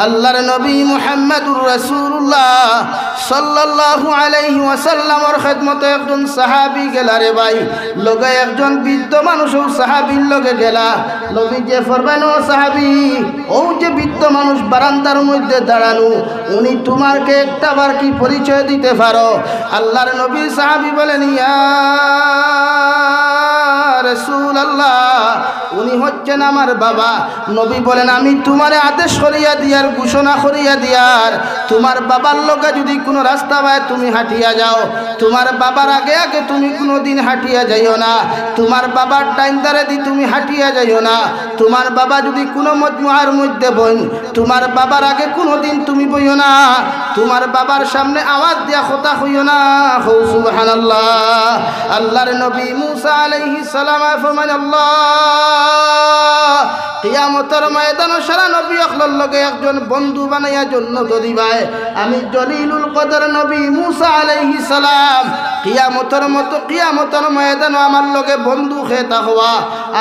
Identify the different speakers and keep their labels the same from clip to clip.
Speaker 1: আল্লাহর নবী মুহাম্মদুর রাসূলুল্লাহ সাল্লাল্লাহু আলাইহি ওয়াসাল্লামের খিদমতে একজন সাহাবী গেলা রে ভাই, লগে একজন বৃদ্ধ মানুষও সাহাবীর লগে গেলা। নবী যে ফরমান, ও সাহাবী, ও যে বৃদ্ধ মানুষ বারান্দার মধ্যে দাঁড়ানো, উনি তোমাকে একটা বার কি পরিচয় দিতে পারো? আল্লাহর নবী সাহাবী বলেন, ইয়া রাসূলুল্লাহ, উনি হচ্ছেন আমার বাবা। নবী বলেন, আমি তোমারে আদেশ করিয়া দিয়ার, ঘোষণা করিয়া দিয়ার, তোমার বাবার লগে যদি কোনো রাস্তা পায় তুমি হাঁটিয়া যাও। তোমার বাবার আগে আগে তুমি কোনো দিন হাঁটিয়া যাইও না। তোমার বাবার টাইম দ্বারে দি তুমি হাঁটিয়া যাইও না। তোমার বাবা যদি কোনো মজমুআর মধ্যে বইন, তোমার বাবার আগে কোনো দিন তুমি বইও না। তোমার বাবার সামনে আওয়াজ দিয়া কথা হইও না। হৌ সুবহানাল্লাহ। আল্লাহর নবী মুসা আলাইহিস সালাম ফরমান, আল্লাহ কিয়ামতের ময়দানে সারা নবী আকলার লগে একজন বন্ধু বানাইয়া জন্নত দিবাই। আমি জলিলুল কদর নবী মুসা আলাইহিস সালাম কিয়ামতের ময়দানে আমার লগে বন্ধু খেতা হওয়া।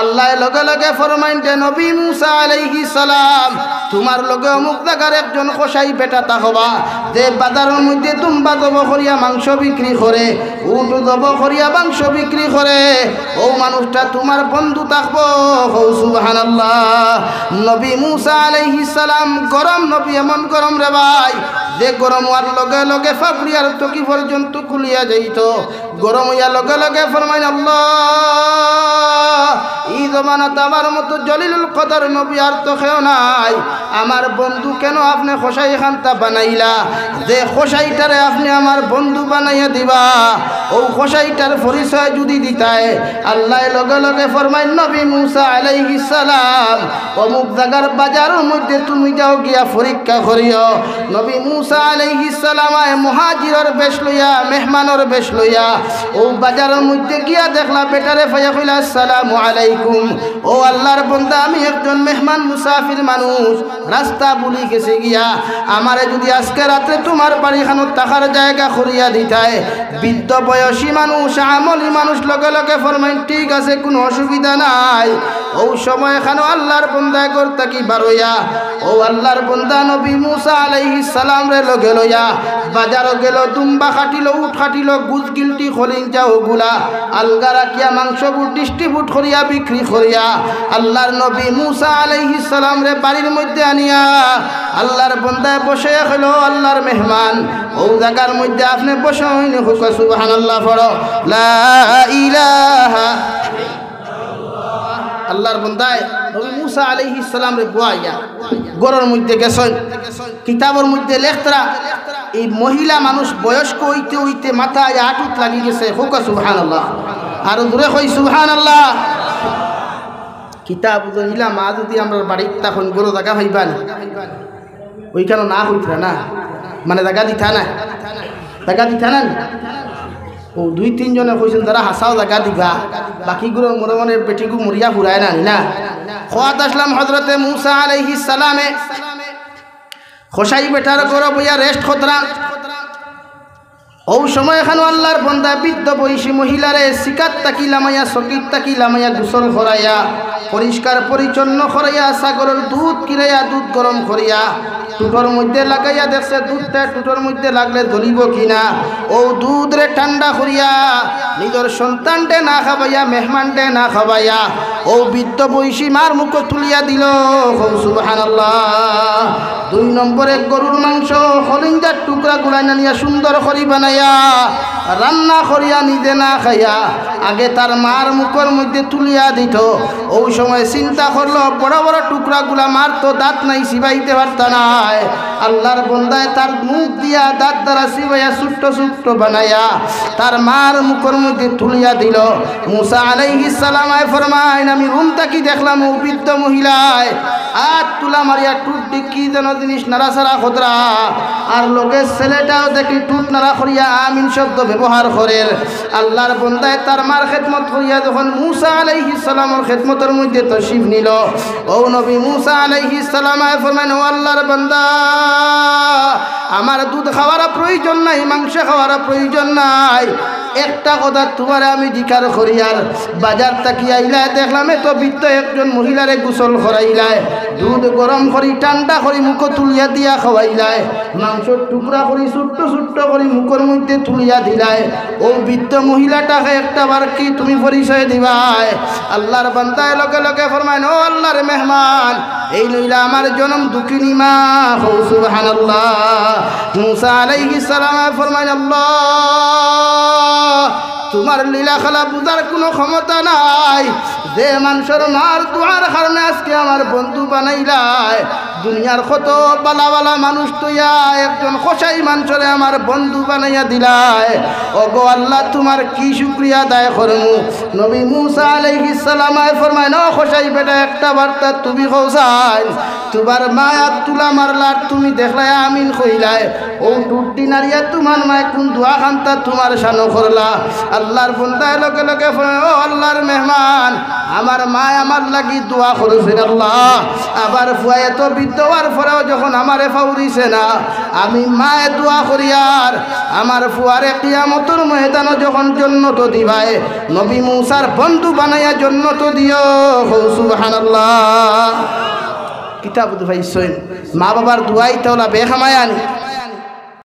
Speaker 1: আল্লাহ লগে লগে ফরমাইন যে নবী মুসা আলাইহিস সালাম, তোমার লগে অমুক জায়গার একজন কসাই বেটাতা হবা, যে বাজারের মধ্যে দুম্বা জব করিয়া মাংস বিক্রি করে, উট জব করিয়া মাংস বিক্রি করে, ও মানুষটা তোমার বন্ধু থাকবো। সুবহানাল্লাহ। নবী মুসা আলাইহিস সালাম গরম নবী, এমন গরম রে ভাই, যে গরম হওয়ার লগে লগে ফাপড়িয়ার চকি পর্যন্ত খুলিয়া যাইত। গরম হইয়া লগে লগে ফরমাইন, আল্লাহ এই জমানাত আমার মতো জলিলুল কদর নবী আর তো কেউ নাই। আমার বন্ধু কেন আপনি খোসাই খান্তা বানাইলা? যে খোসাইটারে আপনি আমার বন্ধু বানাইয়া দিবা, ও খোসাইটার পরিচয় যদি দিতায়। আল্লাহ লগে লগে ফরমাইন, নবী মুসা আলাইহিস সালাম, অমুক জায়গার বাজারের মধ্যে তুমি যাও গিয়া পরীক্ষা করিও। নবী মুসা আলাইহিস সালাম মুহাজিরের বেশ লইয়া, মেহমানের বেশ লইয়া ও বাজারের মধ্যে গিয়া দেখলা বেটারে ফাইয়া কইলা, আসসালামু আলাইকুম। ও আল্লাহর বান্দা, আমি একজন মেহমান মুসাফির মানুষ, রাস্তা ভুলি গেছে গিয়া, আমারে যদি আজকে রাতে তোমার বাড়িখানো থাকার জায়গা করিয়া দিতায়। বৃদ্ধ বয়সী মানুষ, আমলি মানুষ লগে লগে ফরমাইন, ঠিক আছে, কোনো অসুবিধা নাই। ও সময় এখানে আল্লাহর বন্দায় করতে কি বারোয়া, ও আল্লাহর বন্দা নবী মুসা আলাইহিস সালাম রে লগে লইয়া বাজারও গেল, দুম্বা খাটিল, উট খাটিল, গুজ গিলটি খলিঞ্জা ওগুলা আলগা রাখিয়া মাংসগুলো ডিস্ট্রিবিউট করিয়া বিক্রি করিয়া আল্লাহর নবী মুসা আলাইহিস সালাম রে বাড়ির মধ্যে আনিয়া আল্লাহর বন্দায় বসে হলো আল্লাহর মেহমান। ও জায়গার মধ্যে আপনি বসে হইনি, হুক সুবহানাল্লাহ পড়ো, লা ইলাহা। আল্লাহর বন্দায় নবী মুসা আলাইহিস সালাম রে বুয়াইয়া গরর মধ্যে গেছেন। কিতাবের মধ্যে লেখতরা এই মহিলা মানুষ বয়স্ক হইতে হইতে মাথায় আটুত লাগি গেছে, হুক সুবহানাল্লাহ। আর দূরে কই সুবহানাল্লাহ। কিতাব মহিলা মা যদি আমরা বাড়ির তখন গরু জায়গা হইবা না, ওইখানে না হইতরা না, মানে জায়গা দিতা না, জায়গা দিতা না। ও দুই তিনজনে কইছেন যারা হাসাও জায়গা দিবা, বাকিগুলো মনে মনে বেটিগু মরিয়া ফুরায় না না। খোয়াত আসলাম হজরতে মুসা আলাইহিস সালামে খোসাই বেটার গরো বইয়া রেস্ট খতরা। ও সময় এখানে আল্লাহর বন্দা বৃদ্ধ বয়সী মহিলারে শিকার তাকি লামাইয়া, সকির তাকি লামাইয়া, গোসল করাইয়া, পরিষ্কার পরিচ্ছন্ন করাইয়া, ছাগলের দুধ কিরাইয়া, দুধ গরম করিয়া টুটোর মধ্যে লাগাইয়া দেখছে দুধটা টুটোর মধ্যে লাগলে জ্বলিব কিনা। ও দুধ রে ঠান্ডা করিয়া নিজের সন্তানটে না খাবাইয়া, মেহমানটে না খাবাইয়া ও বৃদ্ধ বয়সী মার মুখ তুলিয়া দিল, সুবহানাল্লাহ। 2 নম্বরে গরুর মাংস হলিঞ্জার টুকরা গুলাই নিয়া সুন্দর করি বানাইয়া রান্না করিয়া নিজে না খাইয়া আগে তার মার মুখের মধ্যে তুলিয়া দিত। ওই সময় চিন্তা করলো, বড় বড় টুকরাগুলা মার তো দাঁত নাই, চিবাইতে পারত নাই। আল্লাহর বন্দায় তার মুখ দিয়া দাঁত দ্বারা চিবাইয়া ছোট্ট ছোট্ট বানাইয়া তার মার মুখের মধ্যে তুলিয়া দিল। মুসা আলাইহিস সালাম ফরমাইন, আমি রুম তাকি দেখলাম ও বৃদ্ধ মহিলায় আর তুলা মারিয়া টুট কি যেন জিনিস নাড়াচাড়া খতরা, আর লোকের ছেলেটাও দেখি টুট নাড়া করিয়া আমিন শব্দ ব্যবহার করে। আল্লাহর বন্দায় তার মার খেদমত করিয়া যখন মুসা আলাইহিস সালামের খেদমতের মধ্যে তশরিফ নিল, ও নবী মুসা আলাইহিস সালাম ফরমাইন, ও আল্লাহর বান্দা, আমার দুধ খাওয়ার প্রয়োজন নাই, মাংস খাওয়ার প্রয়োজন নাই, একটা কথা তোমার আমি জিকার করি আর বাজার তাকি আইলায় দেখলাম তো বৃদ্ধ একজন মহিলারে গোসল করাইলায় দুধ গরম করি ঠান্ডা করি মুখ তুলিয়া দিয়া খাওয়াইলায় মাংসর টুকরা করি ছোট্ট ছোট্ট করি মুখের মধ্যে তুলিয়া দিলায় ও বৃদ্ধ মহিলাটাকে একটা বার কি তুমি পরিচয় দিবাই আল্লাহর বান্দায় লগে লগে ফরমায় ও আল্লাহর মেহমান এই লইলা আমার জনম দুঃখিনী মা হো সুবহানাল্লাহ মুসা আলাইহিস সালাম ফরমায় আল্লাহ তোমার লীলা খেলা বুঝার কোনো ক্ষমতা নাই যে মানুষের মার দোয়ার কারণে আজকে আমার বন্ধু বানাইলাই দুনিয়ার কত বালা বালা মানুষ তুইয়া একজন কসাই মানুষরে আমার বন্ধু বানাইয়া দিলাই ওগো আল্লাহ তোমার কি শুকরিয়া আদায় করমু নবী মুসা আলাইহিস সালাম ফরমায় না কসাই বেটা একটা বার্তা তুমি কৌসাই তোমার মায়া তুলা মারলার তুমি দেখলাই আমিন কইলাই ও টুটি নারিয়া তোমার মায় কোন দোয়া খান্তা তোমার শানো করলা আল্লাহর বন্দায় লগে লগে ও আল্লাহর মেহমান আমার মা আমার লাগি দোয়া করেছেন আল্লাহ আবার ফুয়ায় তো বিদ্যওয়ার পরেও যখন আমারে ফাউরিছে না আমি মায়ে দোয়া করি আর আমার ফুয়ারে কিয়ামতের ময়দানে যখন জন্নত দিবাই নবী মুসার বন্ধু বানাইয়া জন্নত দিও সুবহানাল্লাহ কিতাব ভাই সৈন মা বাবার দোয়াই তাওলা বেখামায় আনি